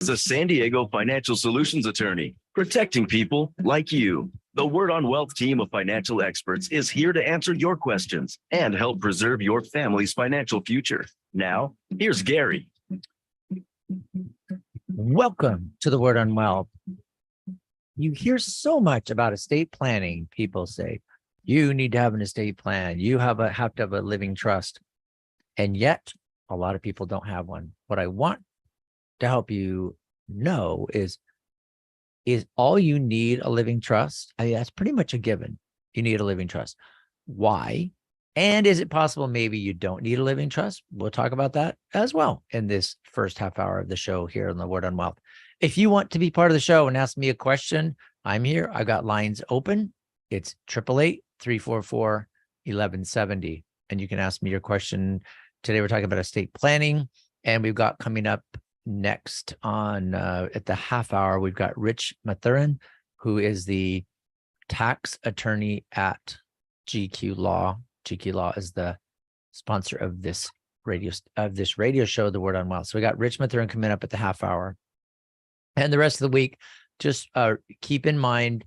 is a San Diego financial solutions attorney, protecting people like you. The Word on Wealth team of financial experts is here to answer your questions and help preserve your family's financial future. Now, here's Gary. Welcome to the Word on Wealth. You hear so much about estate planning. People say, you need to have an estate plan. You have to have a living trust. And yet, a lot of people don't have one. What I want to help you know is all you need a living trust? I mean, that's pretty much a given. You need a living trust. Why? And is it possible maybe you don't need a living trust? We'll talk about that as well in this first half hour of the show here on the Word on Wealth. If you want to be part of the show and ask me a question, I'm here. I've got lines open. It's 888-344-1170. And you can ask me your question. Today, we're talking about estate planning. And we've got coming up next on at the half hour, we've got Rich Mathurin, who is the tax attorney at GQ Law. GQ Law is the sponsor of this radio show, The Word on Wealth. So we got Rich Mathurin coming up at the half hour. And the rest of the week, just keep in mind,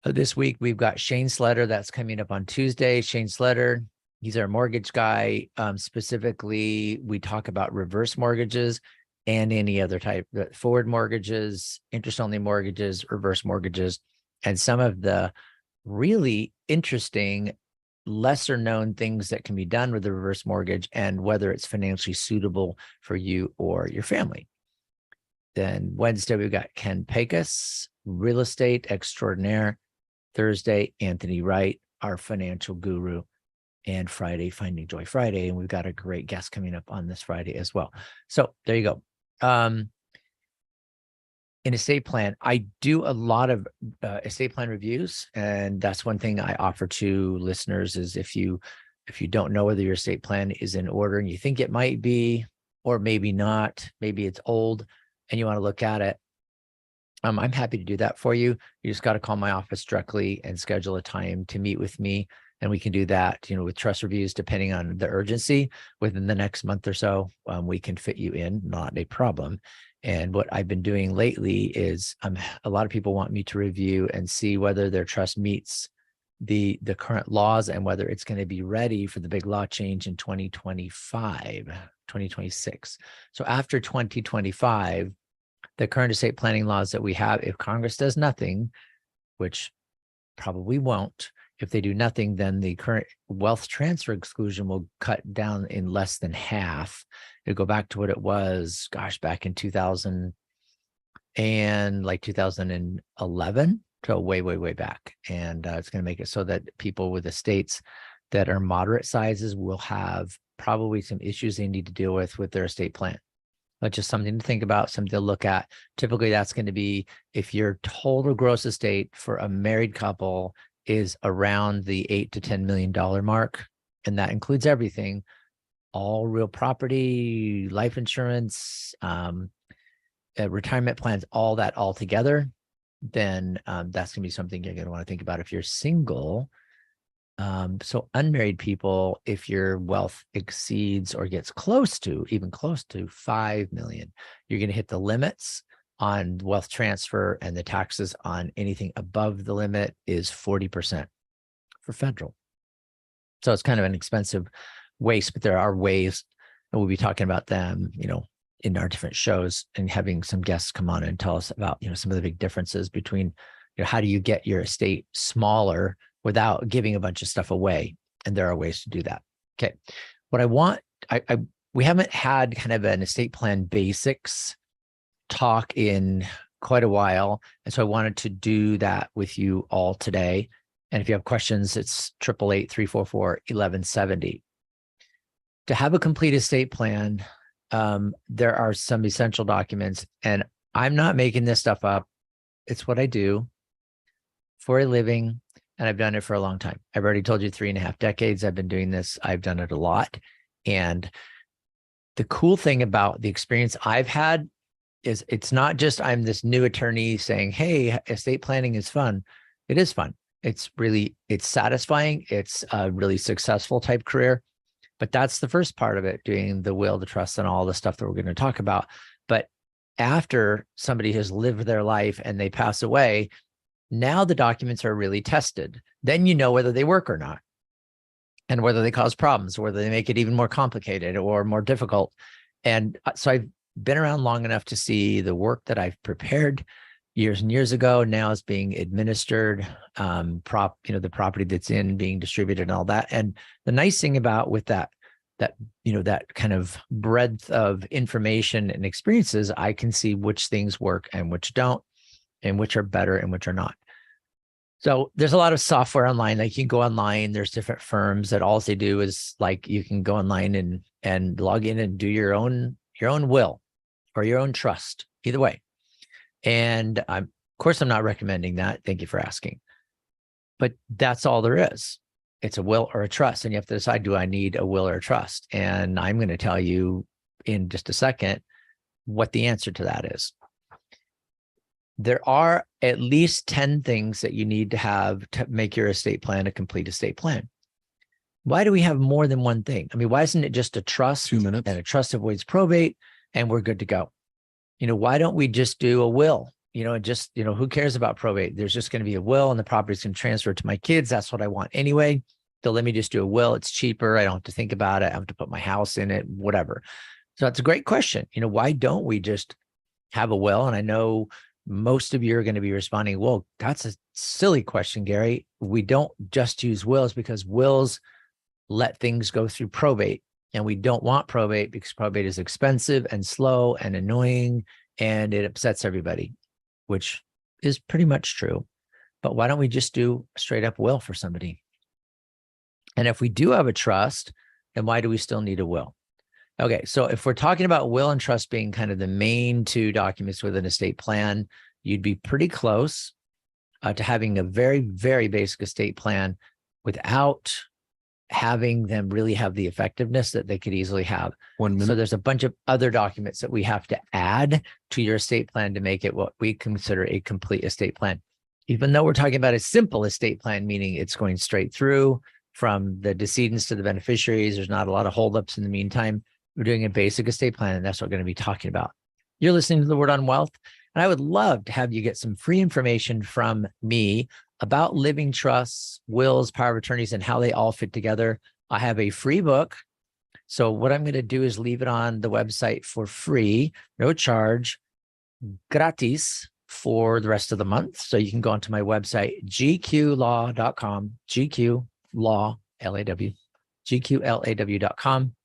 this week we've got Shane Sletter that's coming up on Tuesday. Shane Sletter, he's our mortgage guy. Specifically, we talk about reverse mortgages and any other type, forward mortgages, interest-only mortgages, reverse mortgages, and some of the really interesting, lesser-known things that can be done with the reverse mortgage and whether it's financially suitable for you or your family. Then Wednesday, we've got Ken Pecos, real estate extraordinaire. Thursday, Anthony Wright, our financial guru. And Friday, Finding Joy Friday. And we've got a great guest coming up on this Friday as well. So there you go. In estate plan, I do a lot of estate plan reviews. And that's one thing I offer to listeners is if you don't know whether your estate plan is in order and you think it might be, or maybe not, maybe it's old and you want to look at it, I'm happy to do that for you. You just got to call my office directly and schedule a time to meet with me. And we can do that, with trust reviews, depending on the urgency within the next month or so, we can fit you in, not a problem. And what I've been doing lately is a lot of people want me to review and see whether their trust meets the current laws and whether it's going to be ready for the big law change in 2026. So after 2025, the current estate planning laws that we have, if Congress does nothing, which probably won't, if they do nothing, then the current wealth transfer exclusion will cut down in less than half. It'll go back to what it was, back in 2011, to way, way, way back. And it's going to make it so that people with estates that are moderate sizes will have probably some issues they need to deal with their estate plan. But just something to think about, something to look at. Typically, that's going to be if your total gross estate for a married couple is around the $8 to $10 million mark, and that includes everything, all real property, life insurance, retirement plans, all that all together, then that's going to be something you're going to want to think about if you're single. So unmarried people, if your wealth exceeds or gets even close to 5 million, you're going to hit the limits on wealth transfer, and the taxes on anything above the limit is 40% for federal. So it's kind of an expensive waste, but there are ways, and we'll be talking about them, in our different shows, and having some guests come on and tell us about, some of the big differences between, how do you get your estate smaller without giving a bunch of stuff away? And there are ways to do that. Okay. What I want, we haven't had kind of an estate plan basics talk in quite a while. And so I wanted to do that with you all today. And if you have questions, it's 888-344-1170. To have a complete estate plan, there are some essential documents, and I'm not making this stuff up. It's what I do for a living, and I've done it for a long time. I've already told you 3.5 decades I've been doing this. I've done it a lot. And the cool thing about the experience I've had is it's not just I'm this new attorney saying, hey, estate planning is fun. It is fun. It's satisfying. It's a really successful type career. But that's the first part of it, doing the will, the trust, and all the stuff that we're going to talk about. But after somebody has lived their life and they pass away, now the documents are really tested. Then you know whether they work or not, and whether they cause problems, whether they make it even more complicated or more difficult. And so I've been around long enough to see the work that I've prepared years and years ago now is being administered, the property that's in being distributed and all that. And the nice thing about with that kind of breadth of information and experiences, I can see which things work and which don't, and which are better and which are not. So there's a lot of software online. Like you can go online, there's different firms that all they do is like, you can go online and log in and do your own will or your own trust, either way. And of course, I'm not recommending that. Thank you for asking. But that's all there is. It's a will or a trust. And you have to decide, do I need a will or a trust? And I'm going to tell you in just a second what the answer to that is. There are at least 10 things that you need to have to make your estate plan a complete estate plan. Why do we have more than one thing? I mean, why isn't it just a trust? 2 minutes. And a trust avoids probate and we're good to go? Why don't we just do a will? Who cares about probate? There's just going to be a will and the property's going to transfer to my kids. That's what I want anyway. So let me just do a will. It's cheaper. I don't have to think about it. I don't have to put my house in it, whatever. So that's a great question. Why don't we just have a will? And I know most of you are going to be responding, well, that's a silly question, Gary. We don't just use wills because wills let things go through probate. And we don't want probate because probate is expensive and slow and annoying and it upsets everybody, which is pretty much true. But why don't we just do a straight up will for somebody? And if we do have a trust, then why do we still need a will? Okay, so if we're talking about will and trust being kind of the main two documents with an estate plan, you'd be pretty close to having a very, very basic estate plan without having them really have the effectiveness that they could easily have. 1 minute. So there's a bunch of other documents that we have to add to your estate plan to make it what we consider a complete estate plan. Even though we're talking about a simple estate plan, meaning it's going straight through from the decedents to the beneficiaries, there's not a lot of holdups in the meantime. We're doing a basic estate plan, and that's what we're going to be talking about. You're listening to The Word on Wealth, and I would love to have you get some free information from me about living trusts, wills, power of attorneys, and how they all fit together. I have a free book. So what I'm going to do is leave it on the website for free, no charge, gratis for the rest of the month. So you can go onto my website, gqlaw.com, GQlaw, L-A-W, GQLAW.com,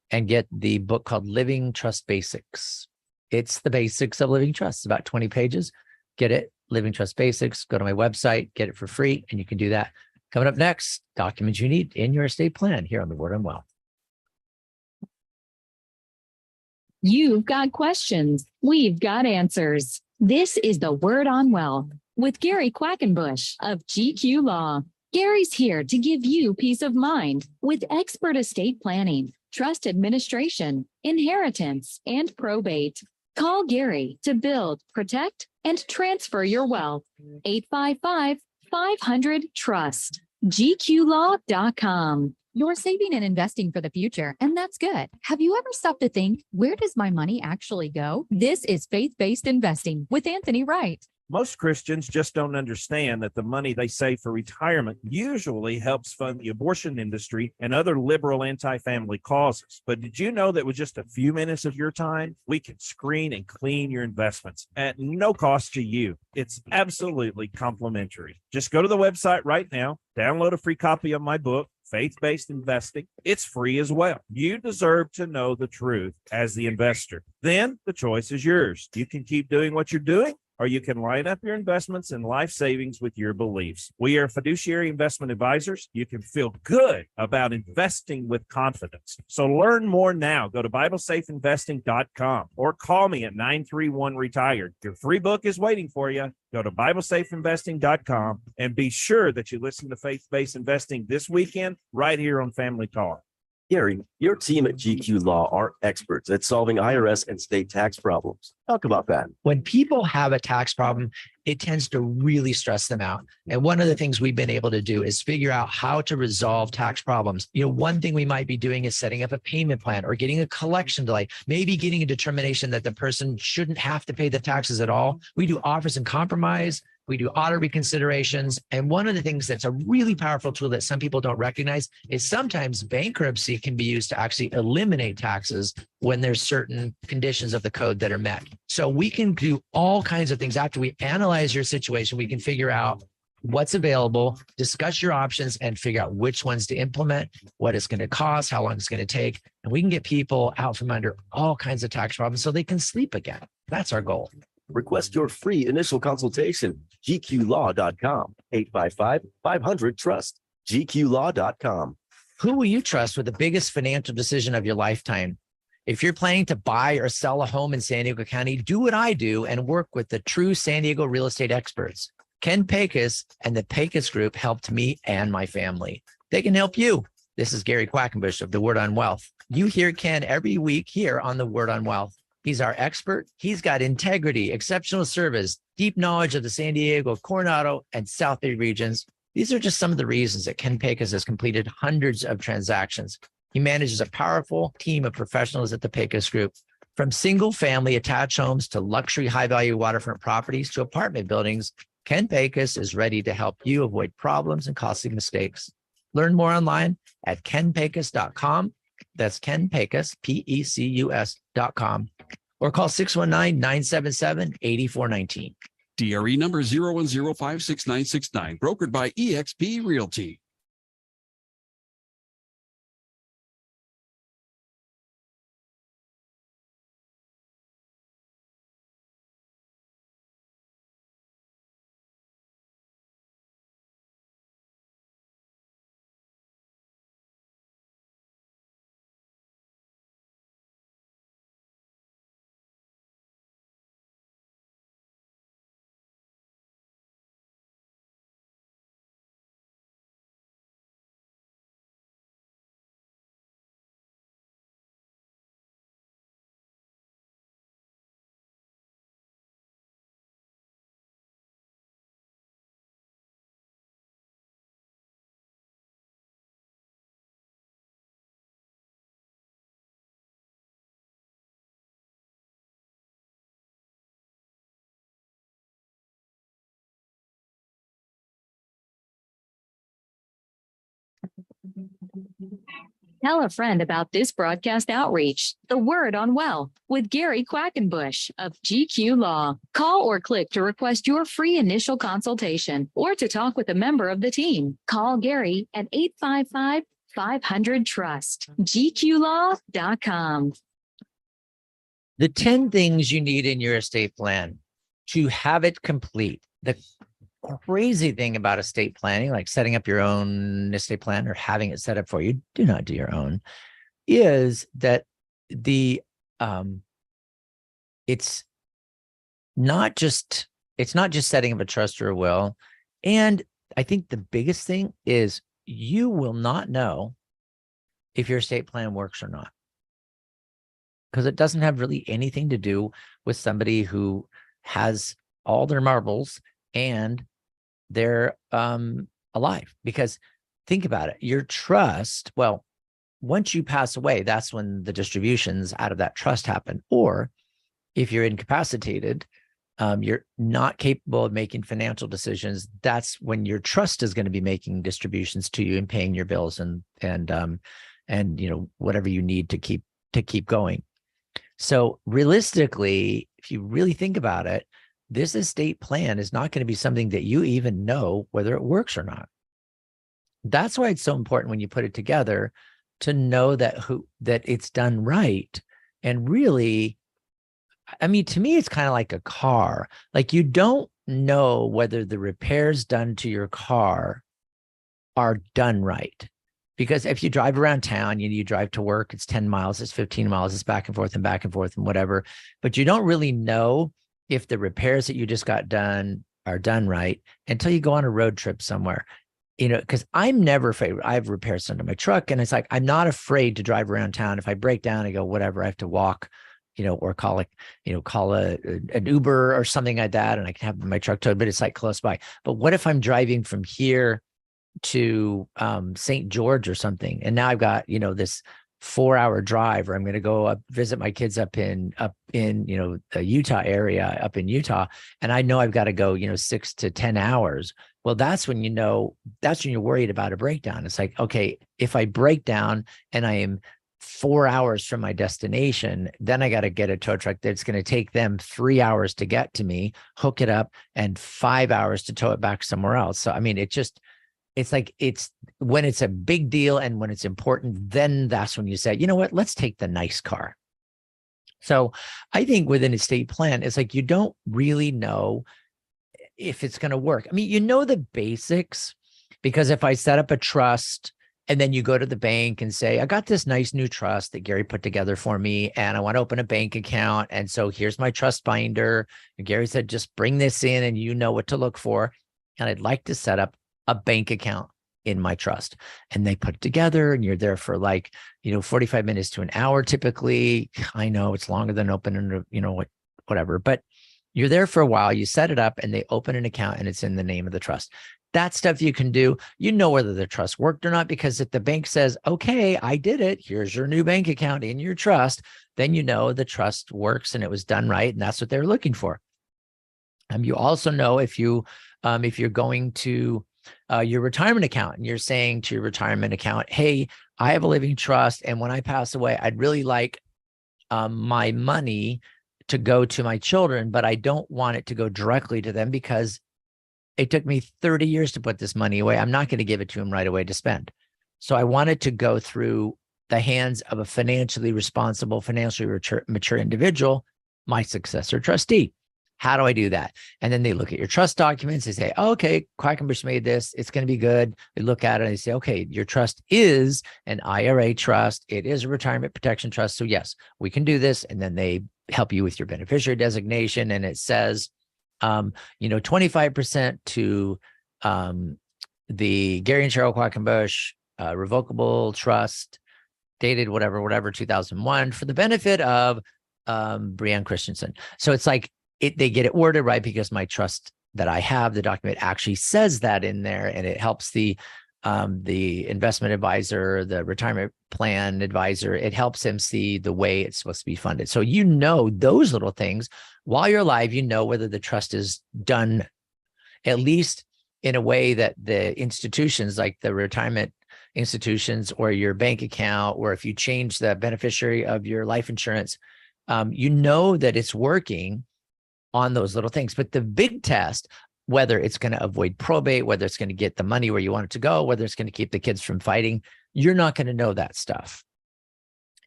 and get the book called Living Trust Basics. It's the basics of living trusts, about 20 pages. Get it, Living Trust Basics. Go to my website, get it for free, and you can do that. Coming up next, documents you need in your estate plan here on The Word on Wealth. You've got questions. We've got answers. This is The Word on Wealth with Gary Quackenbush of GQ Law. Gary's here to give you peace of mind with expert estate planning, trust administration, inheritance, and probate. Call Gary to build, protect, and transfer your wealth. 855-500-TRUST. GQlaw.com. You're saving and investing for the future, and that's good. Have you ever stopped to think, where does my money actually go? This is Faith-Based Investing with Anthony Wright. Most Christians just don't understand that the money they save for retirement usually helps fund the abortion industry and other liberal anti-family causes. But did you know that with just a few minutes of your time, we can screen and clean your investments at no cost to you? It's absolutely complimentary. Just go to the website right now, download a free copy of my book, Faith-Based Investing. It's free as well. You deserve to know the truth as the investor. Then the choice is yours. You can keep doing what you're doing, or you can line up your investments and life savings with your beliefs. We are fiduciary investment advisors. You can feel good about investing with confidence. So learn more now. Go to BibleSafeInvesting.com or call me at 931-RETIRED. Your free book is waiting for you. Go to BibleSafeInvesting.com and be sure that you listen to Faith-Based Investing this weekend right here on Family Talk. Gary, your team at GQ Law are experts at solving IRS and state tax problems. Talk about that. When people have a tax problem, it tends to really stress them out. And one of the things we've been able to do is figure out how to resolve tax problems. One thing we might be doing is setting up a payment plan or getting a collection delay, maybe getting a determination that the person shouldn't have to pay the taxes at all. We do offers and compromise. We do audit reconsiderations. And one of the things that's a really powerful tool that some people don't recognize is sometimes bankruptcy can be used to actually eliminate taxes when there's certain conditions of the code that are met. So we can do all kinds of things. After we analyze your situation, we can figure out what's available, discuss your options, and figure out which ones to implement, what it's going to cost, how long it's going to take. And we can get people out from under all kinds of tax problems so they can sleep again. That's our goal. Request your free initial consultation. GQLaw.com, 855-500-TRUST, GQLaw.com. Who will you trust with the biggest financial decision of your lifetime? If you're planning to buy or sell a home in San Diego County, do what I do and work with the true San Diego real estate experts. Ken Pecos and the Pecos Group helped me and my family. They can help you. This is Gary Quackenbush of The Word on Wealth. You hear Ken every week here on The Word on Wealth. He's our expert. He's got integrity, exceptional service, deep knowledge of the San Diego, Coronado, and South Bay regions. These are just some of the reasons that Ken Pecos has completed hundreds of transactions. He manages a powerful team of professionals at the Pecos Group. From single-family attached homes to luxury high-value waterfront properties to apartment buildings, Ken Pecos is ready to help you avoid problems and costly mistakes. Learn more online at kenpecos.com. That's Ken Pecos, Pecus.com. Or call 619-977-8419. DRE number 010566969, brokered by eXp Realty. Tell a friend about this broadcast outreach, The Word on Wealth, with Gary Quackenbush of GQ Law. Call or click to request your free initial consultation or to talk with a member of the team. Call Gary at 855-500-TRUST, GQLaw.com. The 10 things you need in your estate plan to have it complete. The crazy thing about estate planning, like setting up your own estate plan or having it set up for you, do not do your own, is that it's not just setting up a trust or a will. And I think the biggest thing is you will not know if your estate plan works or not, because it doesn't have really anything to do with somebody who has all their marbles and they're alive. Because think about it, your trust, well, once you pass away, that's when the distributions out of that trust happen. Or if you're incapacitated, you're not capable of making financial decisions, that's when your trust is going to be making distributions to you and paying your bills and whatever you need to keep going. So realistically, if you really think about it, this estate plan is not going to be something that you even know whether it works or not. That's why it's so important when you put it together to know that it's done right. And really, I mean, to me, it's kind of like a car. Like, you don't know whether the repairs done to your car are done right. Because if you drive around town, you drive to work, it's 10 miles, it's 15 miles, it's back and forth and whatever. But you don't really know if the repairs that you just got done are done right until you go on a road trip somewhere. because I'm never afraid. I have repairs done to my truck, and it's like I'm not afraid to drive around town. If I break down, I go, whatever, I have to walk, or call an Uber or something like that, and I can have my truck towed, but it's like close by. But what if I'm driving from here to St. George or something, and now I've got this 4-hour drive, or I'm going to go up visit my kids up in the Utah area, up in Utah, and I know I've got to go 6 to 10 hours. Well, that's when you're worried about a breakdown. It's like, okay, if I break down and I am 4 hours from my destination, then I got to get a tow truck that's going to take them 3 hours to get to me, hook it up, and 5 hours to tow it back somewhere else. So, I mean, it's like, it's when it's a big deal and when it's important, then that's when you say, you know what, let's take the nice car. So I think with an estate plan, it's like, you don't really know if it's going to work. I mean, the basics, because if I set up a trust and then you go to the bank and say, I got this nice new trust that Gary put together for me, and I want to open a bank account. And so here's my trust binder. And Gary said, just bring this in and you know what to look for. And I'd like to set up a bank account in my trust. And they put it together, and you're there for 45 minutes to an hour. Typically, I know it's longer than opening, whatever, but you're there for a while, you set it up, and they open an account, and it's in the name of the trust. That stuff you can do. Whether the trust worked or not, because if the bank says, okay, I did it, here's your new bank account in your trust, then the trust works and it was done right. And that's what they're looking for. You also know if you're going to your retirement account and you're saying to your retirement account, hey, I have a living trust, and when I pass away, I'd really like my money to go to my children, but I don't want it to go directly to them because it took me 30 years to put this money away. I'm not going to give it to them right away to spend. So I want it to go through the hands of a financially responsible, financially mature individual, my successor trustee. How do I do that? And then they look at your trust documents. They say, oh, okay, Quackenbush made this. It's going to be good. They look at it and they say, okay, your trust is an IRA trust. It is a retirement protection trust. So yes, we can do this. And then they help you with your beneficiary designation. And it says, 25% to the Gary and Cheryl Quackenbush revocable trust dated whatever 2001 for the benefit of Brianne Christensen. So it's like they get it worded right because my trust that I have, the document actually says that in there, and it helps the investment advisor, the retirement plan advisor. It helps him see the way it's supposed to be funded. So those little things while you're alive, whether the trust is done at least in a way that the institutions like the retirement institutions or your bank account, or if you change the beneficiary of your life insurance, that it's working on those little things. But the big test, whether it's going to avoid probate, whether it's going to get the money where you want it to go, whether it's going to keep the kids from fighting, you're not going to know that stuff.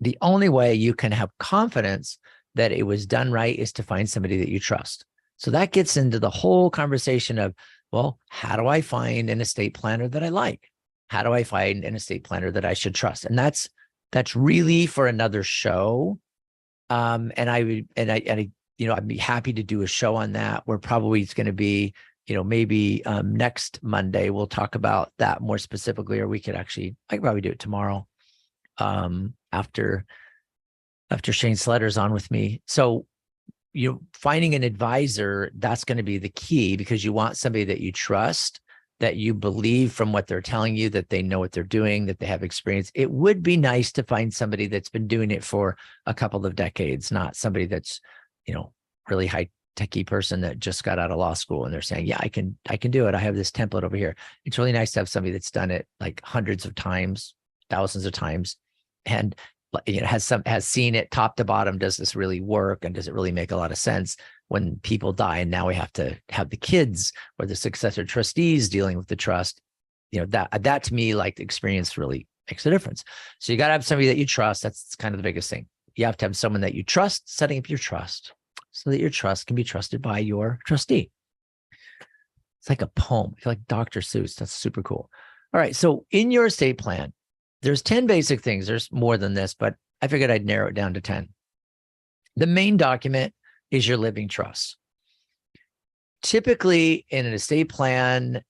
The only way you can have confidence that it was done right is to find somebody that you trust. So that gets into the whole conversation of, well, how do I find an estate planner that I like? How do I find an estate planner that I should trust? And that's really for another show. I'd be happy to do a show on that, where probably it's going to be, maybe next Monday, we'll talk about that more specifically, or I could probably do it tomorrow after Shane Sletter's on with me. So, finding an advisor, that's going to be the key, because you want somebody that you trust, that you believe from what they're telling you, that they know what they're doing, that they have experience. It would be nice to find somebody that's been doing it for a couple of decades, not somebody that's, really high techie person that just got out of law school and they're saying, yeah, I can do it. I have this template over here. It's really nice to have somebody that's done it like hundreds of times, thousands of times, and has seen it top to bottom. Does this really work? And does it really make a lot of sense when people die? And now we have to have the kids or the successor trustees dealing with the trust. That to me, like, the experience really makes a difference. So you got to have somebody that you trust. That's kind of the biggest thing. You have to have someone that you trust, setting up your trust so that your trust can be trusted by your trustee. It's like a poem. I feel like Dr. Seuss. That's super cool. All right. So in your estate plan, there's 10 basic things. There's more than this, but I figured I'd narrow it down to 10. The main document is your living trust. Typically in an estate plan,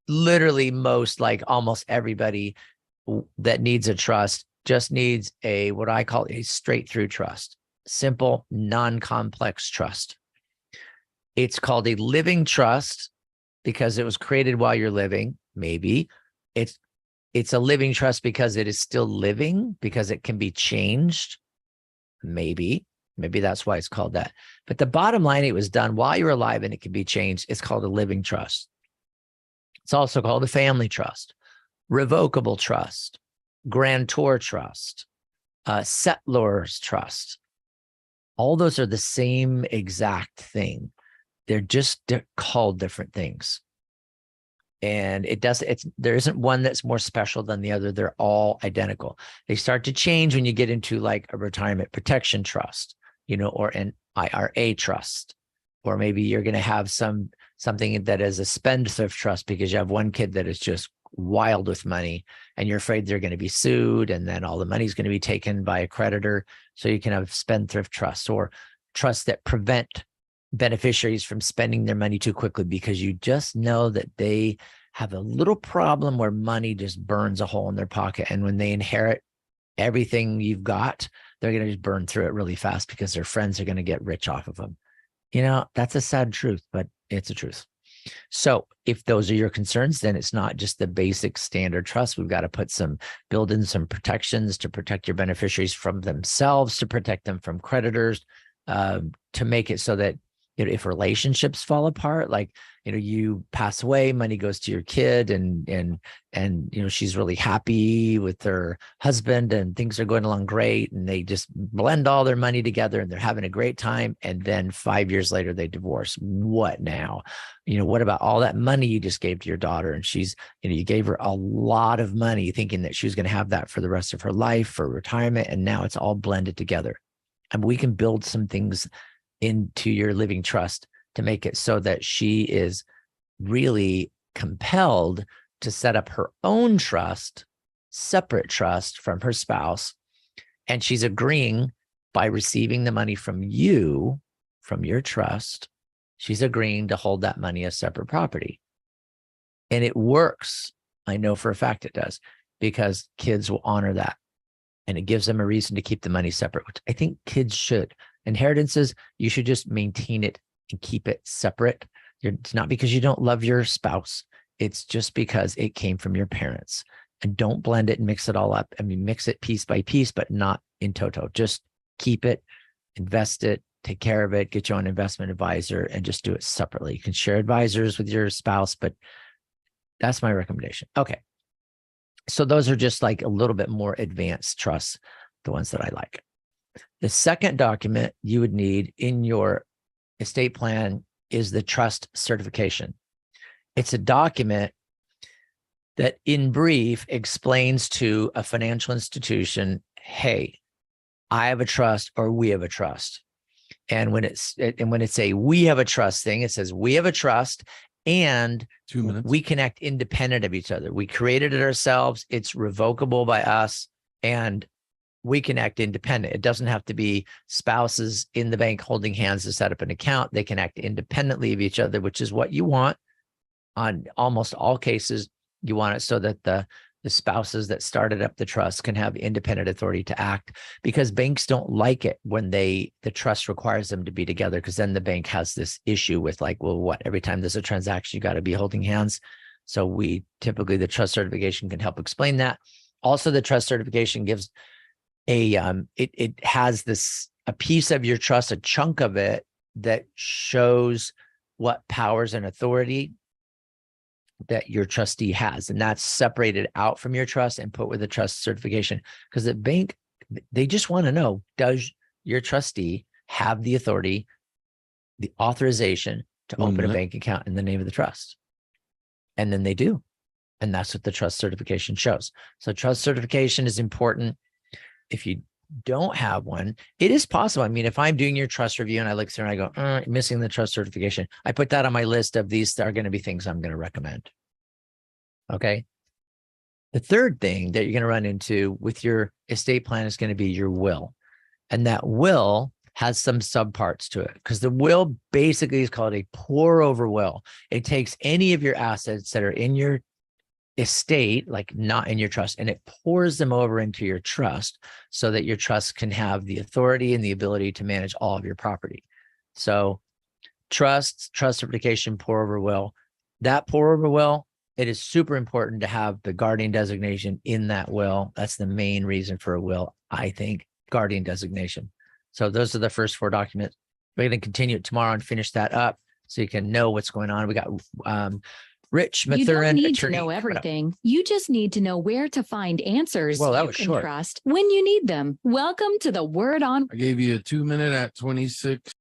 literally most, like almost everybody that needs a trust just needs what I call a straight through trust, simple, non-complex trust. It's called a living trust because it was created while you're living. Maybe it's a living trust because it is still living, because it can be changed. Maybe that's why it's called that. But the bottom line, it was done while you were alive and it can be changed. It's called a living trust. It's also called a family trust, revocable trust, grantor trust, settlor's trust. All those are the same exact thing. They're called different things. And there isn't one that's more special than the other. They're all identical. They start to change when you get into like a retirement protection trust, or an IRA trust, or maybe you're going to have something that is a spendthrift trust because you have one kid that is just wild with money and you're afraid they're going to be sued and then all the money is going to be taken by a creditor. So you can have spendthrift trusts or trusts that prevent beneficiaries from spending their money too quickly because you just know that they have a little problem where money just burns a hole in their pocket. And when they inherit everything you've got, they're going to just burn through it really fast because their friends are going to get rich off of them. That's a sad truth, but it's a truth. So if those are your concerns, then it's not just the basic standard trust. We've got to build in some protections to protect your beneficiaries from themselves, to protect them from creditors, to make it so that if relationships fall apart, like, you pass away, money goes to your kid and she's really happy with her husband and things are going along great. And they just blend all their money together and they're having a great time. And then 5 years later, they divorce. What now? What about all that money you just gave to your daughter? And she's, you gave her a lot of money thinking that she was going to have that for the rest of her life for retirement. And now it's all blended together. And we can build some things into your living trust to make it so that she is really compelled to set up her own trust, separate trust from her spouse. And she's agreeing by receiving the money from you, from your trust, she's agreeing to hold that money as separate property. And it works. I know for a fact it does, because kids will honor that. And it gives them a reason to keep the money separate, which I think kids should. Inheritances, you should just maintain it and keep it separate. It's not because you don't love your spouse. It's just because it came from your parents. And don't blend it and mix it all up. Mix it piece by piece, but not in toto. Just keep it, invest it, take care of it, get your own investment advisor, and just do it separately. You can share advisors with your spouse, but that's my recommendation. Okay. So those are just like a little bit more advanced trusts, the ones that I like. The second document you would need in your estate plan is the trust certification. It's a document that, in brief, explains to a financial institution, hey, I have a trust or we have a trust. And when it's a we have a trust thing, it says we have a trust and 2 minutes. We can act independent of each other. We created it ourselves. It's revocable by us and we can act independent. It doesn't have to be spouses in the bank holding hands to set up an account. They can act independently of each other, which is what you want. On almost all cases, you want it so that the spouses that started up the trust can have independent authority to act, because banks don't like it when the trust requires them to be together, because then the bank has this issue with like, well, what, every time there's a transaction, you got to be holding hands. So the trust certification can help explain that. Also, the trust certification gives it has a piece of your trust, a chunk of it that shows what powers and authority that your trustee has. And that's separated out from your trust and put with the trust certification, because the bank, they just want to know, does your trustee have the authority, the authorization to open a bank account in the name of the trust? And then they do. And that's what the trust certification shows. So trust certification is important. If you don't have one, it is possible. If I'm doing your trust review and I look through and I go, missing the trust certification, I put that on my list of these are going to be things I'm going to recommend. Okay. The third thing that you're going to run into with your estate plan is going to be your will. And that will has some subparts to it, because the will basically is called a pour over will. It takes any of your assets that are in your estate, like not in your trust, and it pours them over into your trust so that your trust can have the authority and the ability to manage all of your property. So trust certification, pour over will. That pour over will, it is super important to have the guardian designation in that will. That's the main reason for a will, I think, guardian designation. So those are the first 4 documents. We're going to continue it tomorrow and finish that up so you can know what's going on. We got Rich You Mathurin, don't need attorney. to know everything. You just need to know where to find answers Well, that you was can short. trust when you need them. Welcome to the Word on. I gave you a 2-minute at 26.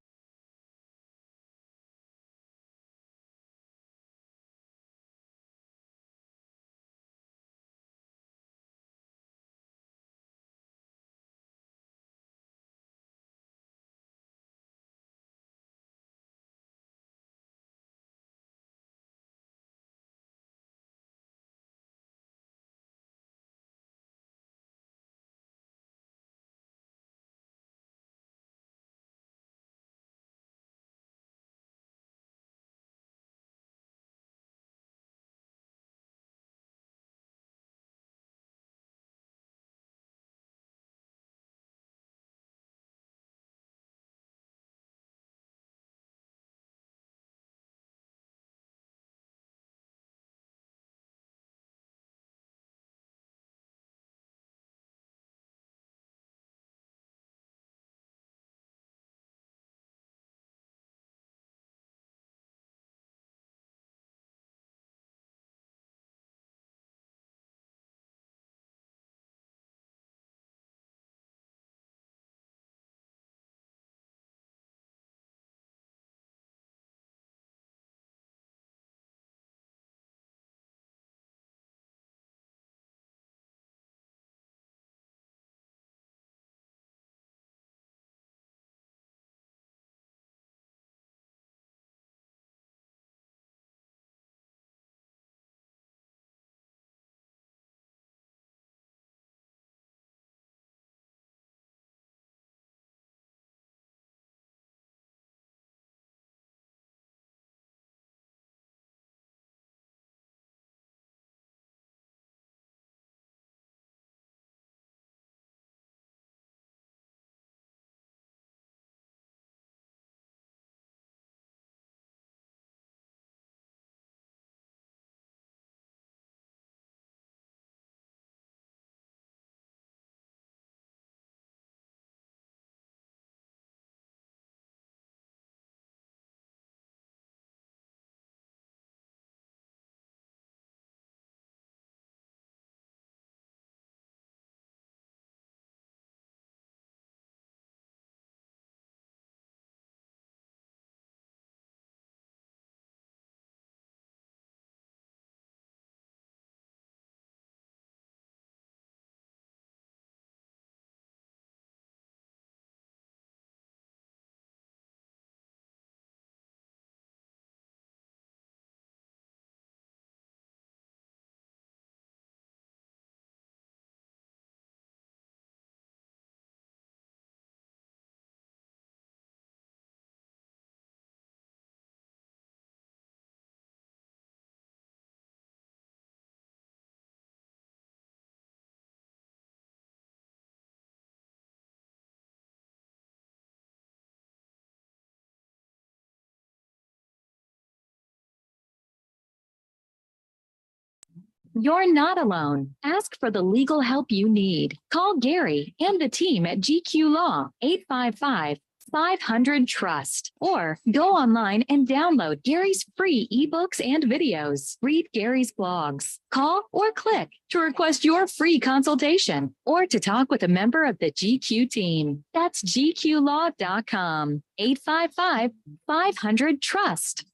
You're not alone. Ask for the legal help you need. Call Gary and the team at GQ Law 855-500-TRUST, or go online and download Gary's free ebooks and videos. Read Gary's blogs. Call or click to request your free consultation or to talk with a member of the GQ team. That's gqlaw.com. 855-500-TRUST.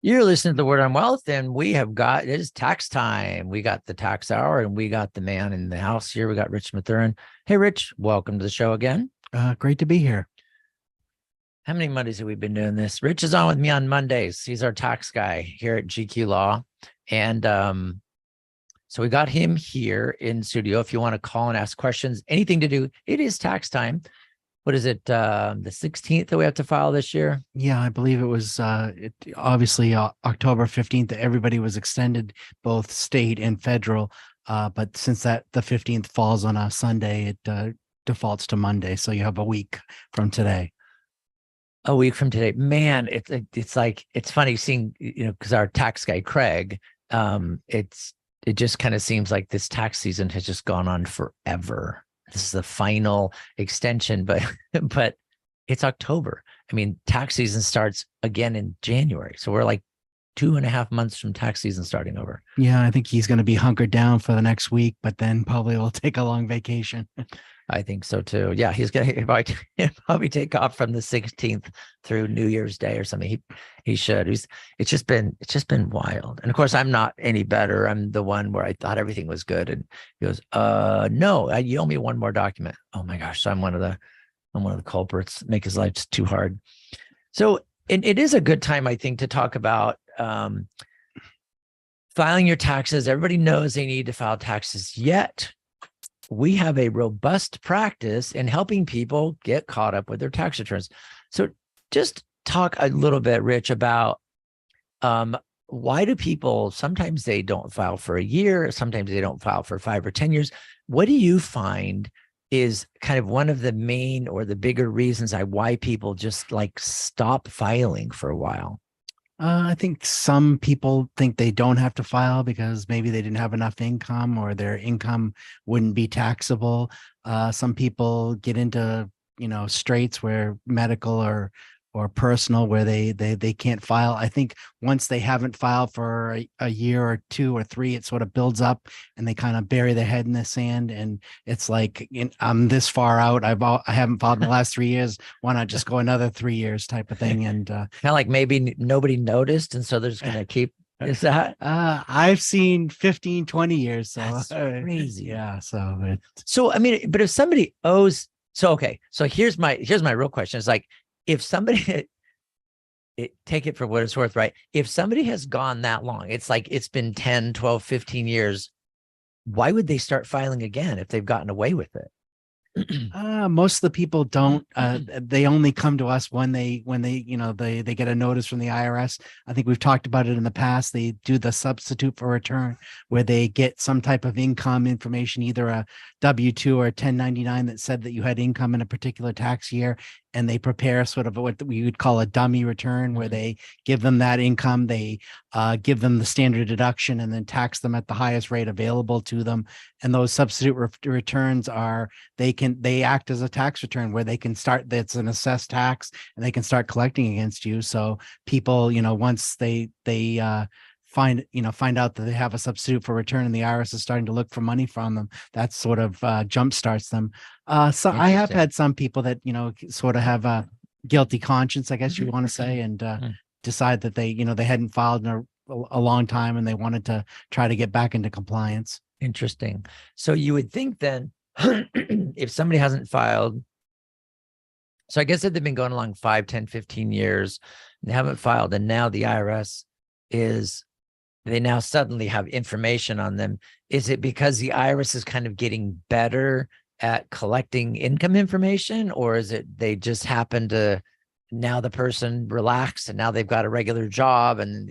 You're listening to the Word on Wealth, and we have got, it is tax time. We got the tax hour, and we got the man in the house here. We got Rich Mathurin. Hey, Rich, welcome to the show again. Great to be here. How many Mondays have we been doing this? Rich is on with me on Mondays. He's our tax guy here at GQ Law. And so we got him here in studio. If you want to call and ask questions, anything to do, it is tax time. what is it? The 16th that we have to file this year? Yeah, I believe it was obviously October 15th. Everybody was extended, both state and federal. But since the 15th falls on a Sunday, it defaults to Monday. So you have a week from today. A week from today. Man, it's like, it's funny seeing, because our tax guy, Craig, it just kind of seems like this tax season has just gone on forever. This is the final extension, but it's October. I mean, tax season starts again in January. So we're like 2.5 months from tax season starting over. Yeah, I think he's going to be hunkered down for the next week, but then probably will take a long vacation. I think so too. Yeah, he's gonna probably take off from the 16th through New Year's Day or something. He should. It's just been wild. And of course, I'm not any better. I'm the one where I thought everything was good, and he goes, no, you owe me one more document. Oh my gosh, so I'm one of the culprits. Make his life too hard. So it is a good time, I think, to talk about filing your taxes. Everybody knows they need to file taxes, yet we have a robust practice in helping people get caught up with their tax returns. So just talk a little bit, Rich, about why do people, sometimes they don't file for a year, sometimes they don't file for 5 or 10 years. What do you find is kind of one of the main or the bigger reasons why people just like stop filing for a while? I think some people think they don't have to file because maybe they didn't have enough income or their income wouldn't be taxable. Some people get into, straits where medical or personal where they can't file. I think once they haven't filed for a year or 2 or 3, it sort of builds up and they kind of bury their head in the sand. And it's like, I'm this far out. I haven't filed in the last 3 years. Why not just go another 3 years type of thing? And kind of like maybe nobody noticed. And so they're just going to keep, is that? I've seen 15, 20 years. So that's crazy. Yeah. So, I mean, but if somebody owes, okay. So here's my real question. It's like, if somebody, take it for what it's worth, right? If somebody has gone that long, it's like it's been 10, 12, 15 years, why would they start filing again if they've gotten away with it? Most of the people don't. They only come to us when they get a notice from the IRS. I think we've talked about it in the past. They do the substitute for return where they get some type of income information, either a W-2 or a 1099 that said that you had income in a particular tax year. And they prepare sort of what we would call a dummy return where they give them that income, they give them the standard deduction and then tax them at the highest rate available to them. And those substitute returns they act as a tax return where they can start, that's an assessed tax and they can start collecting against you. So people, once they find out that they have a substitute for return and the IRS is starting to look for money from them, that sort of jump starts them. So I have had some people that, sort of have a guilty conscience, I guess you want to say, and decide that they hadn't filed in a long time and they wanted to try to get back into compliance. Interesting. So you would think then if somebody hasn't filed, so I guess if they've been going along 5, 10, 15 years, and they haven't filed, and now the IRS they now suddenly have information on them. Is it because the IRS is kind of getting better at collecting income information, or is it they just happen to, now the person relaxed and now they've got a regular job and,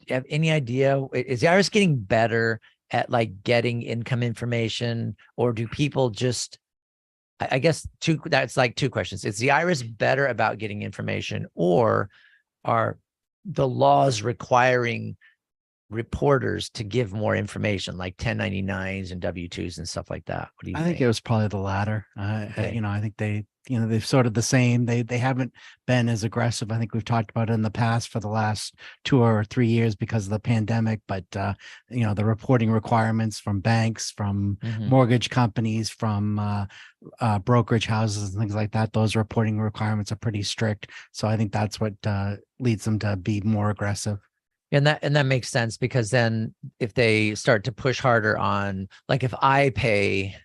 have any idea, is the IRS getting better at like getting income information, or do people just, I guess that's like 2 questions. Is the IRS better about getting information, or are the laws requiring reporters to give more information like 1099s and W-2s and stuff like that? What do you think? I think it was probably the latter. Okay. I think they've sort of the same. They haven't been as aggressive. I think we've talked about it in the past for the last 2 or 3 years because of the pandemic. But the reporting requirements from banks, from mortgage companies, from brokerage houses and things like that, those reporting requirements are pretty strict. So I think that's what leads them to be more aggressive. And that makes sense, because then if they start to push harder on, like if I pay,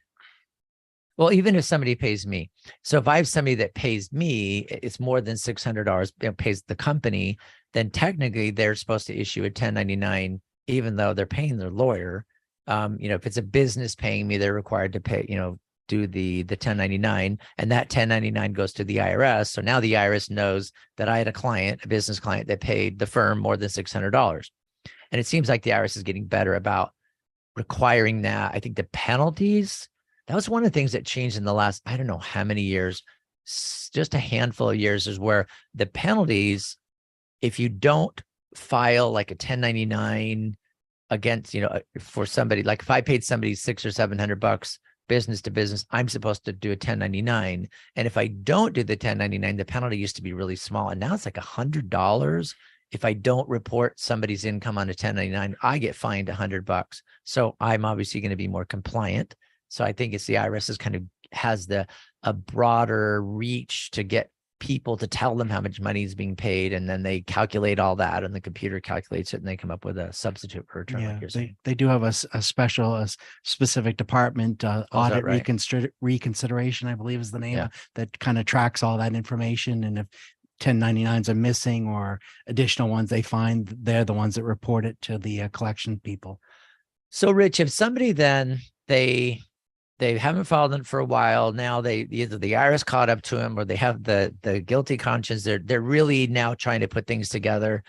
well, even if somebody pays me. So if I have somebody that pays me, it's more than $600, pays the company, then technically they're supposed to issue a 1099, even though they're paying their lawyer. If it's a business paying me, they're required to pay, do the 1099, and that 1099 goes to the IRS. So now the IRS knows that I had a business client that paid the firm more than $600. And it seems like the IRS is getting better about requiring that. I think the penalties, that was one of the things that changed in the last, I don't know how many years, just a handful of years, is where the penalties, if you don't file like a 1099 against, for somebody, like if I paid somebody $600 or $700 business to business, I'm supposed to do a 1099. And if I don't do the 1099, the penalty used to be really small. And now it's like $100. If I don't report somebody's income on a 1099, I get fined $100. So I'm obviously going to be more compliant. So I think it's the IRS is kind of has a broader reach to get people to tell them how much money is being paid, and then they calculate all that, and the computer calculates it, and they come up with a substitute for return. Yeah, like you're saying. they do have a specific department, audit right? reconsideration, I believe is the name, Yeah. that kind of tracks all that information. And if 1099s are missing or additional ones they find, they're the ones that report it to the collection people. So Rich, if somebody then they haven't filed it for a while, now they either the IRS caught up to them or they have the guilty conscience, they're really now trying to put things together.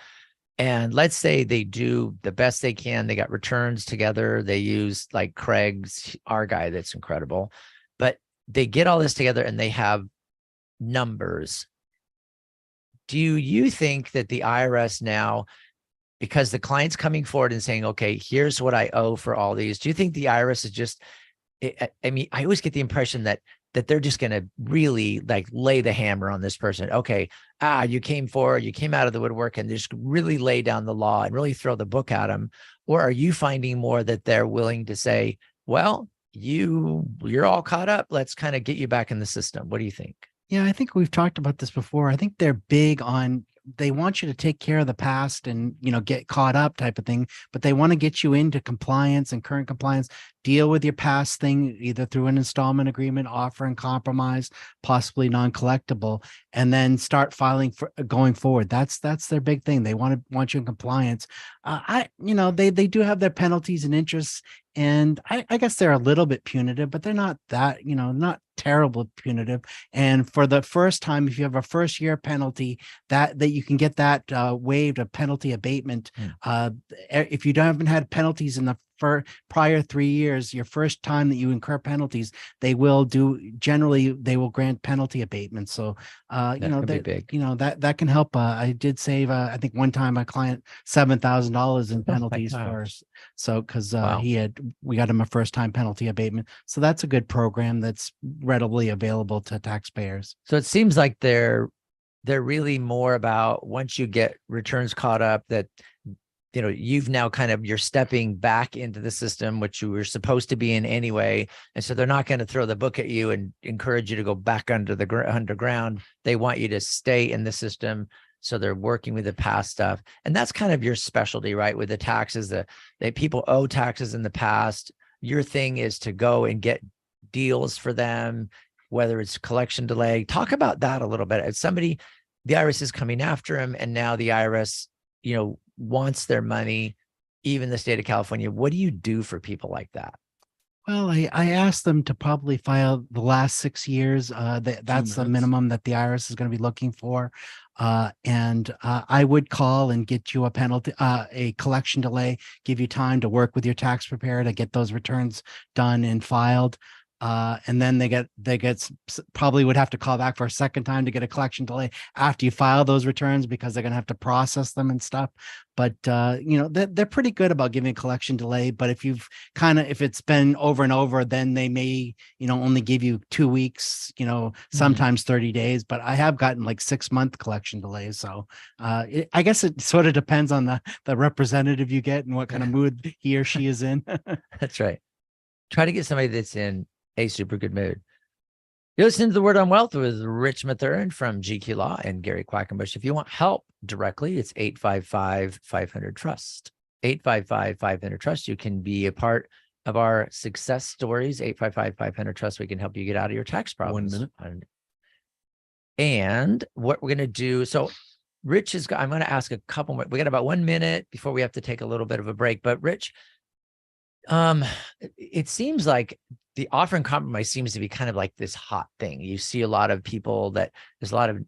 And let's say they do the best they can, they got returns together, they use like Craig's, our guy that's incredible, but they get all this together and they have numbers. Do you think that the IRS now, because the client's coming forward and saying, okay, here's what I owe for all these, do you think the IRS is just, I mean, I always get the impression that they're just going to really like lay the hammer on this person. Okay, you came forward, you came out of the woodwork, and just really lay down the law and really throw the book at them? Or are you finding more that they're willing to say, well, you're all caught up, let's kind of get you back in the system? What do you think? Yeah, I think we've talked about this before. I think they're big on, they want you to take care of the past and, get caught up type of thing, but they want to get you into compliance and current compliance, deal with your past thing, either through an installment agreement, offer and compromise, possibly non-collectible, and then start filing for going forward. That's their big thing. They want you in compliance. They do have their penalties and interests, and I guess they're a little bit punitive, but they're not that, not terrible punitive. And for the first time, if you have a first year penalty, that you can get that waived, a penalty abatement. If you haven't had penalties in the prior 3 years, your first time that you incur penalties, they will grant penalty abatement. So that can help. I did save I think one time a client $7,000 in penalties because we got him a first time penalty abatement. So that's a good program that's readily available to taxpayers. So it seems like they're really more about, once you get returns caught up, that you've now you're stepping back into the system, which you were supposed to be in anyway. And so they're not going to throw the book at you and encourage you to go back underground. They want you to stay in the system. So they're working with the past stuff. And that's kind of your specialty, right? With the taxes, that people owe taxes in the past. Your thing is to go and get deals for them, whether it's collection delay. Talk about that a little bit. As somebody, the IRS is coming after him, and now the IRS, wants their money, even the state of California. What do you do for people like that? Well, I asked them to probably file the last 6 years. That's the minimum that the IRS is going to be looking for. And I would call and get you a penalty, a collection delay, give you time to work with your tax preparer to get those returns done and filed. And then they probably would have to call back for a second time to get a collection delay after you file those returns, because they're going to have to process them and stuff. But, they're pretty good about giving a collection delay. But if if it's been over and over, then they may, only give you 2 weeks, sometimes 30 days. But I have gotten like 6-month collection delays. So I guess it sort of depends on the representative you get and what kind of mood he or she is in. That's right. Try to get somebody that's in a super good mood. You're listening to The Word on Wealth with Rich Mathurin from GQ Law and Gary Quackenbush. If you want help directly, it's 855-500-TRUST. 855-500-TRUST. You can be a part of our success stories. 855-500-TRUST. We can help you get out of your tax problems. 1 minute. And what we're going to do, so Rich I'm going to ask a couple more. We got about 1 minute before we have to take a little bit of a break. But Rich, it seems like the offer and compromise seems to be kind of like this hot thing. You see a lot of people there's a lot of,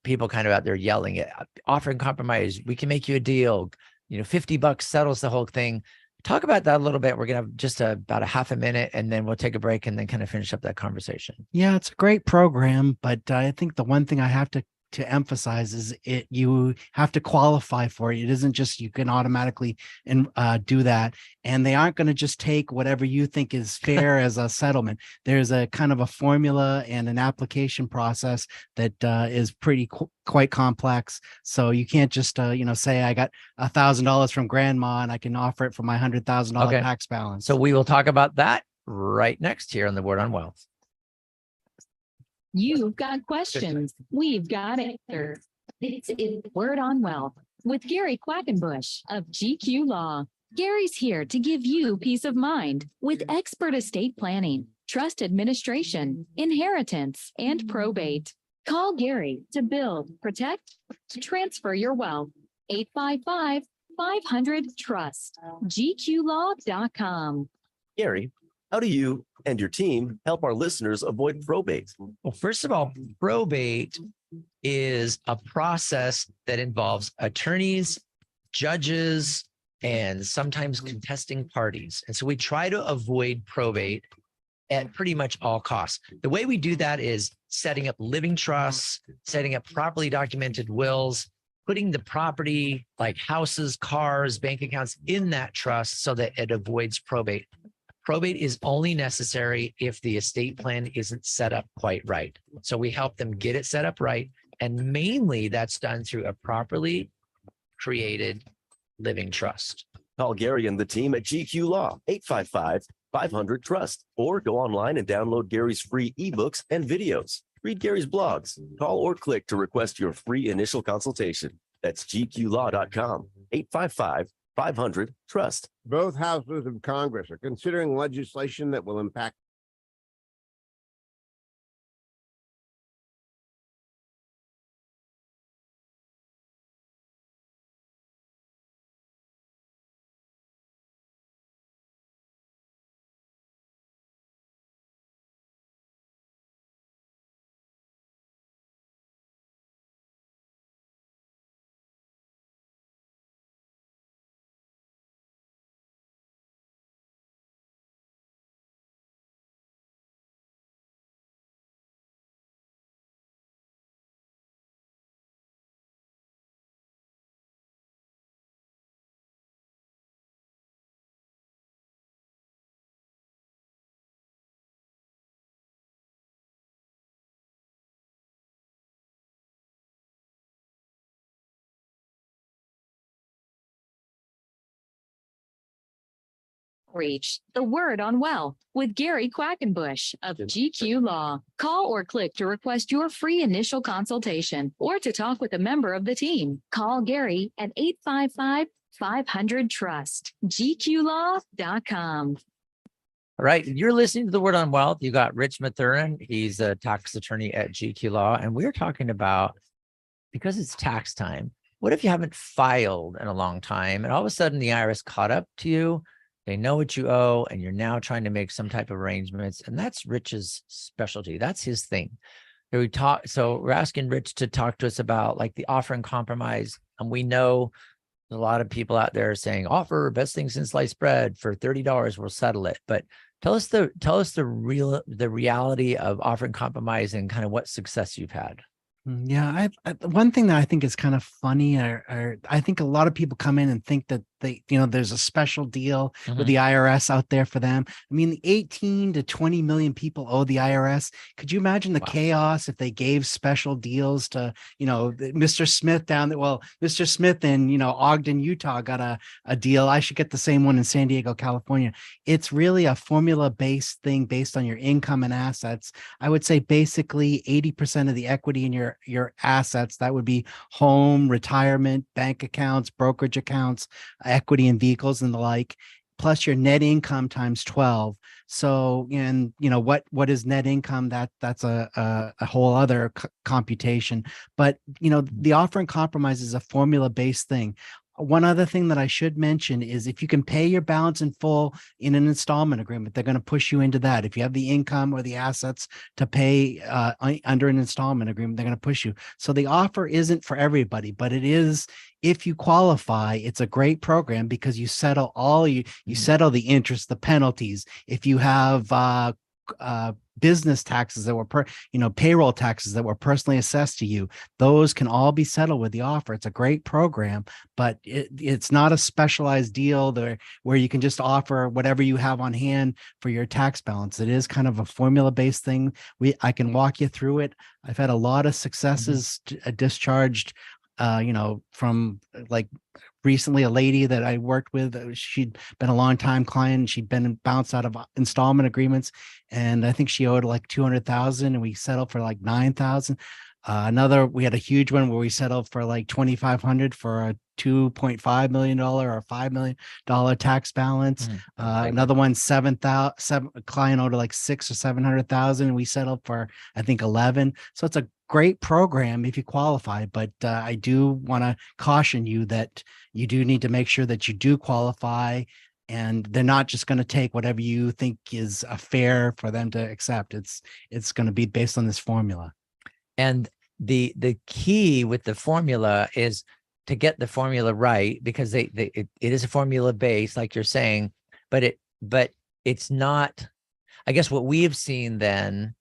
people kind of out there yelling it, offer and compromise. We can make you a deal, $50 settles the whole thing. Talk about that a little bit. We're going to have just about a half a minute, and then we'll take a break and then kind of finish up that conversation. Yeah, it's a great program, but I think the one thing I have to emphasize is you have to qualify for it. It isn't just you can automatically do that, and they aren't going to just take whatever you think is fair as a settlement. There's a kind of a formula and an application process that is quite complex. So you can't just say I got $1,000 from grandma and I can offer it for my $100,000 tax balance. So we will talk about that right next here on the Word on Wealth. You've got questions. We've got answers. This is Word on Wealth with Gary Quackenbush of GQ Law. Gary's here to give you peace of mind with expert estate planning, trust administration, inheritance, and probate. Call Gary to build, protect, transfer your wealth. 855-500-TRUST. GQlaw.com. Gary, how do you and your team help our listeners avoid probate? Well, first of all, probate is a process that involves attorneys, judges, and sometimes contesting parties. And so we try to avoid probate at pretty much all costs. The way we do that is setting up living trusts, setting up properly documented wills, putting the property like houses, cars, bank accounts in that trust so that it avoids probate. Probate is only necessary if the estate plan isn't set up quite right. So we help them get it set up right. And mainly that's done through a properly created living trust. Call Gary and the team at GQ Law, 855-500-TRUST, or go online and download Gary's free ebooks and videos. Read Gary's blogs. Call or click to request your free initial consultation. That's gqlaw.com, 855-500-TRUST. Both houses of Congress are considering legislation that will impact Reach the Word on Wealth with Gary Quackenbush of GQ Law. Call or click to request your free initial consultation or to talk with a member of the team. Call Gary at 855-500-TRUST. GQlaw.com. All right. You're listening to the Word on Wealth. You got Rich Mathurin. He's a tax attorney at GQ Law. And we're talking about, because it's tax time, what if you haven't filed in a long time and all of a sudden the IRS caught up to you? They know what you owe, and you're now trying to make some type of arrangements. And that's Rich's specialty. That's his thing. So we're asking Rich to talk to us about like the offer and compromise. And we know a lot of people out there saying offer best thing since sliced bread for $30, we'll settle it. But tell us the reality of offer and compromise and kind of what success you've had. Yeah, one thing that I think is kind of funny, or I think a lot of people come in and think that there's a special deal with the IRS out there for them. I mean, 18 to 20 million people owe the IRS. Could you imagine the chaos if they gave special deals to, Mr. Smith down there? Well, Mr. Smith in, Ogden, Utah got a deal. I should get the same one in San Diego, California. It's really a formula-based thing based on your income and assets. I would say basically 80% of the equity in your assets, that would be home, retirement, bank accounts, brokerage accounts, equity in vehicles and the like, plus your net income times 12. So, and what is net income? That's a whole other computation. But the offer and compromise is a formula-based thing. one other thing that I should mention is if you can pay your balance in full in an installment agreement, they're going to push you into that. If you have the income or the assets to pay under an installment agreement, they're going to push you. So the offer isn't for everybody, but it is, if you qualify, it's a great program because you settle all you settle the interest, the penalties. If you have business taxes that were payroll taxes that were personally assessed to you, those can all be settled with the offer. It's a great program, but it's not a specialized deal there where you can just offer whatever you have on hand for your tax balance. It is kind of a formula-based thing. I can walk you through it. I've had a lot of successes discharged from like recently a lady that I worked with, she'd been a long time client and she'd been bounced out of installment agreements. And I think she owed like 200,000 and we settled for like 9,000. We had a huge one where we settled for like 2,500 for a $2.5 million or $5 million tax balance. Another one, 7,000, a client owed like 600,000 or 700,000 and we settled for, I think, 11. So it's a great program if you qualify, but I do want to caution you that you do need to make sure that you do qualify, and they're not just going to take whatever you think is fair for them to accept. It's going to be based on this formula. And the key with the formula is to get the formula right, because it is a formula based, like you're saying, but it's not. I guess what we've seen then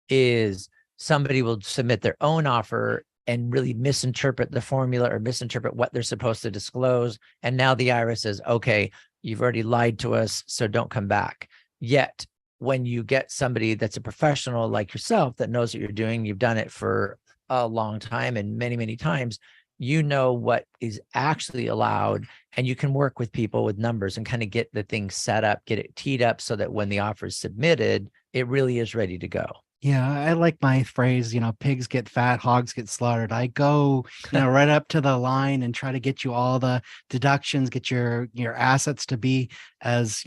is somebody will submit their own offer and really misinterpret the formula or misinterpret what they're supposed to disclose. And now the IRS says, okay, you've already lied to us, so don't come back. Yet, when you get somebody that's a professional like yourself that knows what you're doing, you've done it for a long time and many, many times, you know what is actually allowed, and you can work with people with numbers and kind of get the thing set up, get it teed up so that when the offer is submitted, it really is ready to go. Yeah, I like my phrase, pigs get fat, hogs get slaughtered. I go, right up to the line and try to get you all the deductions, get your assets to be as,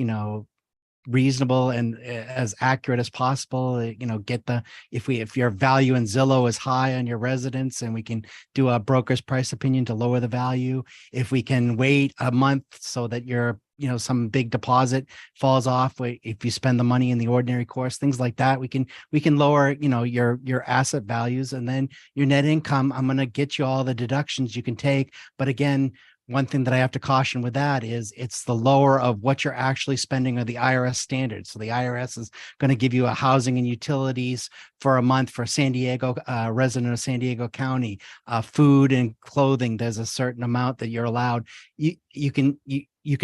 reasonable and as accurate as possible. Get if your value in Zillow is high on your residence, and we can do a broker's price opinion to lower the value. If we can wait a month so that your some big deposit falls off if you spend the money in the ordinary course, things like that, we can lower your asset values, and then your net income. I'm going to get you all the deductions you can take, but again, one thing that I have to caution with that is it's the lower of what you're actually spending or the IRS standards. So the IRS is going to give you a housing and utilities for a month for San Diego, resident of San Diego County, food and clothing. There's a certain amount that you're allowed. You can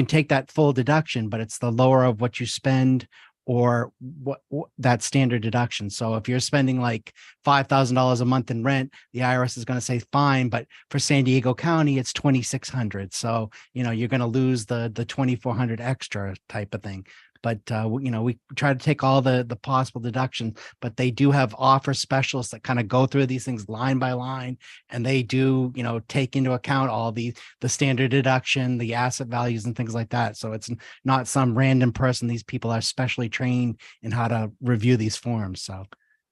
take that full deduction, but it's the lower of what you spend or what that standard deduction. So if you're spending like $5,000 a month in rent, the IRS is going to say fine, but for San Diego County, it's $2,600. So, you're going to lose the $2,400 extra type of thing. But, we try to take all the possible deductions, but they do have offer specialists that kind of go through these things line by line. And they do, take into account all the standard deduction, the asset values and things like that. So it's not some random person. These people are specially trained in how to review these forms. So.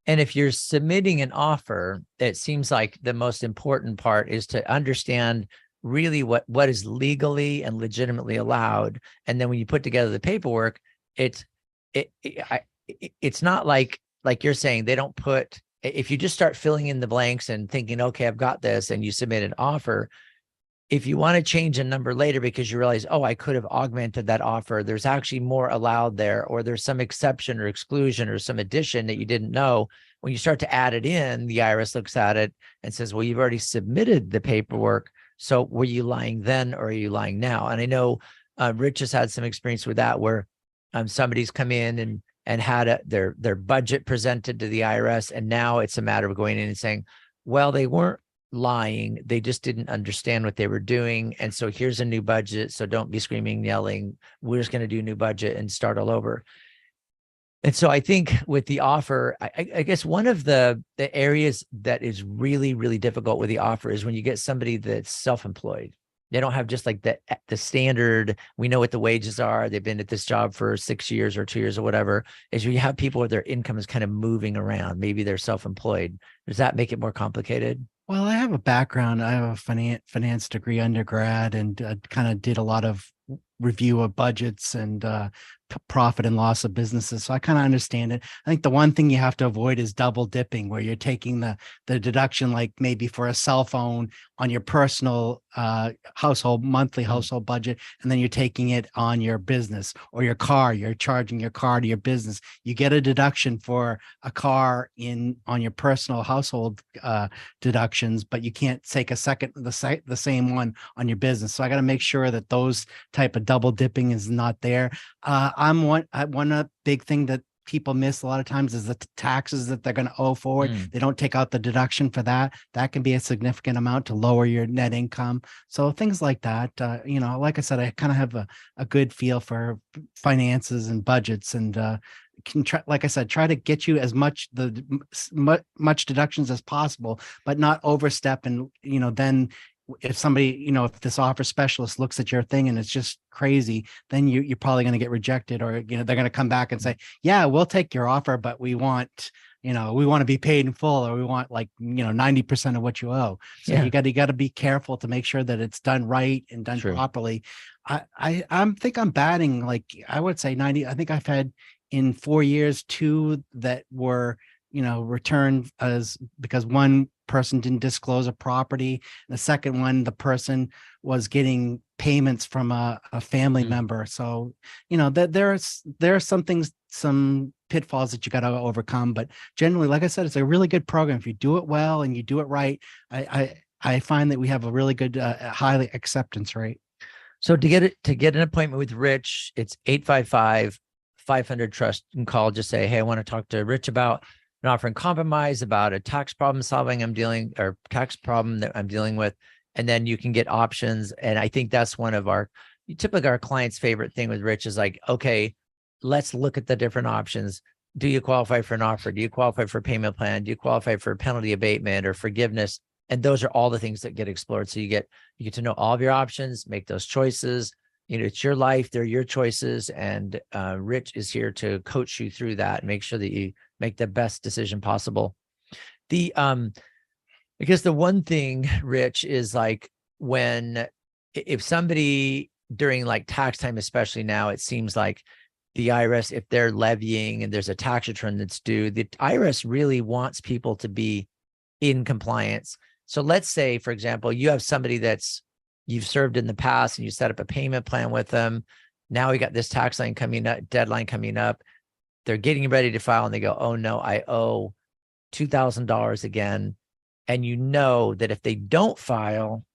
And if you're submitting an offer, it seems like the most important part is to understand really what is legally and legitimately allowed. And then when you put together the paperwork, it's not like you're saying, they don't put, if you just start filling in the blanks and thinking, okay, I've got this, and you submit an offer, if you want to change a number later because you realize, oh, I could have augmented that offer, there's actually more allowed there, or there's some exception or exclusion or some addition that you didn't know, when you start to add it in, the IRS looks at it and says, well, you've already submitted the paperwork. So were you lying then, or are you lying now? And I know Rich has had some experience with that, where somebody's come in and had their budget presented to the IRS, and now it's a matter of going in and saying, well, they weren't lying, they just didn't understand what they were doing, and so here's a new budget, so don't be screaming, yelling, we're just going to do a new budget and start all over. And so I think with the offer, I guess one of the areas that is really, really difficult with the offer is when you get somebody that's self-employed. They don't have just like the standard, we know what the wages are, they've been at this job for 6 years or 2 years or whatever, is you have people where their income is kind of moving around. Maybe they're self-employed. Does that make it more complicated? Well, I have a background. I have a finance degree undergrad, and kind of did a lot of review of budgets and profit and loss of businesses. So I kind of understand it. I think the one thing you have to avoid is double dipping, where you're taking the deduction, like maybe for a cell phone on your personal monthly household budget, and then you're taking it on your business, or your car. You're charging your car to your business. You get a deduction for a car on your personal household deductions, but you can't take the same one on your business. So I got to make sure that those type of double dipping is not there. One big thing that people miss a lot of times is the taxes that they're going to owe forward. They don't take out the deduction for that. That can be a significant amount to lower your net income. So things like that, like I said, I kind of have a good feel for finances and budgets, and can try, like I said, try to get you as much much deductions as possible, but not overstep. And, then if somebody, if this offer specialist looks at your thing and it's just crazy, then you're probably going to get rejected, or, they're going to come back and say, yeah, we'll take your offer, but we want to be paid in full, or we want 90% of what you owe. So you got to be careful to make sure that it's done right and done properly. I think I'm batting, I would say 90. I think I've had in 4 years, 2 that were, returned because one person didn't disclose a property. The second one, the person was getting payments from a family member. So, there are some pitfalls that you got to overcome. But generally, like I said, it's a really good program. If you do it well and you do it right, I find that we have a really good, high acceptance rate. So to get an appointment with Rich, it's 855-500-TRUST. You can call, just say, hey, I want to talk to Rich about an offer in compromise, about a tax problem tax problem that I'm dealing with. And then you can get options. And I think that's one of typically our clients' favorite thing with Rich is like, okay, let's look at the different options. Do you qualify for an offer? Do you qualify for a payment plan? Do you qualify for penalty abatement or forgiveness? And those are all the things that get explored. So you get to know all of your options, make those choices. It's your life, they're your choices. And Rich is here to coach you through that and make sure that you make the best decision possible. Because the one thing, Rich, is if somebody during tax time, especially now, it seems like the IRS, if they're levying and there's a tax return that's due, the IRS really wants people to be in compliance. So let's say, for example, you have somebody you've served in the past and you set up a payment plan with them. Now we got this deadline coming up. They're getting ready to file and they go, oh no, I owe $2,000 again. And you know that if they don't file,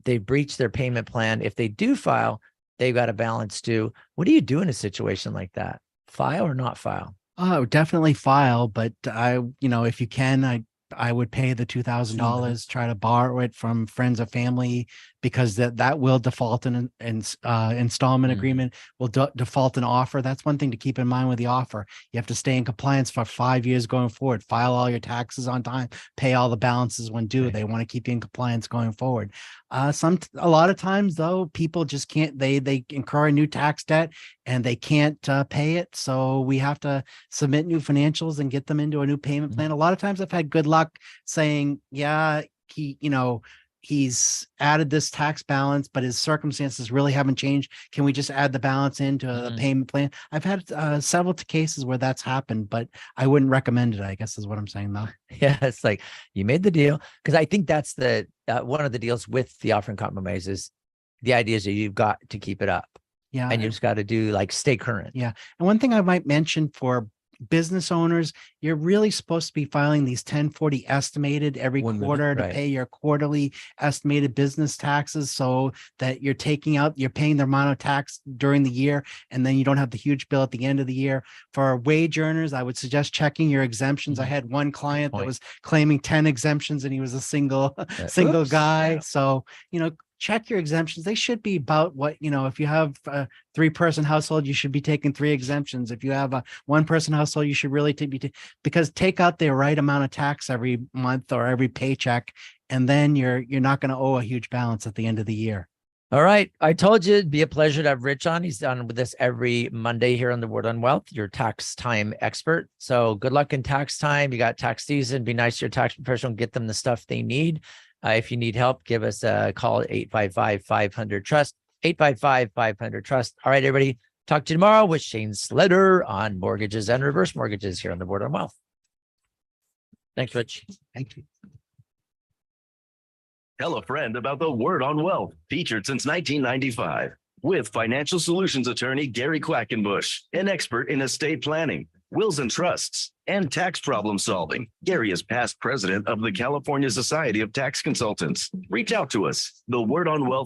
they breach their payment plan. If they do file, they've got a balance due. What do you do in a situation like that? File or not file? Oh, definitely file. But if you can, I would pay the $2,000, try to borrow it from friends or family, because that will default an installment agreement, will default an offer. That's one thing to keep in mind with the offer. You have to stay in compliance for 5 years going forward, file all your taxes on time, pay all the balances when due. Right. They want to keep you in compliance going forward. A lot of times though, people just can't, they incur a new tax debt and they can't pay it. So we have to submit new financials and get them into a new payment plan. A lot of times I've had good luck saying, yeah, he's added this tax balance, but his circumstances really haven't changed. Can we just add the balance into the payment plan? I've had several cases where that's happened, but I wouldn't recommend it, I guess is what I'm saying though. Yeah, it's like you made the deal. Because I think that's the one of the deals with the offering compromise is the idea is that you've got to keep it up. Yeah. And you just got to do stay current. Yeah. And one thing I might mention for business owners, you're really supposed to be filing these 1040 estimated every quarter to pay your quarterly estimated business taxes, so that you're paying the amount of tax during the year, and then you don't have the huge bill at the end of the year. For wage earners, I would suggest checking your exemptions. I had one client that was claiming 10 exemptions and he was a single guy. Yeah. So, check your exemptions. They should be about what, if you have a 3-person household, you should be taking 3 exemptions. If you have a 1-person household, you should really because take out the right amount of tax every month or every paycheck, and then you're not going to owe a huge balance at the end of the year. All right. I told you it'd be a pleasure to have Rich on. He's on with us every Monday here on the Word on Wealth, your tax time expert. So good luck in tax time. You got tax season. Be nice to your tax professional. Get them the stuff they need. If you need help, give us a call at 855-500-TRUST, 855-500-TRUST. All right, everybody. Talk to you tomorrow with Shane Slater on mortgages and reverse mortgages here on the Word on Wealth. Thanks, Rich. Thank you. Tell a friend about the Word on Wealth, featured since 1995, with financial solutions attorney Gary Quackenbush, an expert in estate planning, wills and trusts, and tax problem solving. Gary is past president of the California Society of Tax Consultants. Reach out to us. The Word on Wealth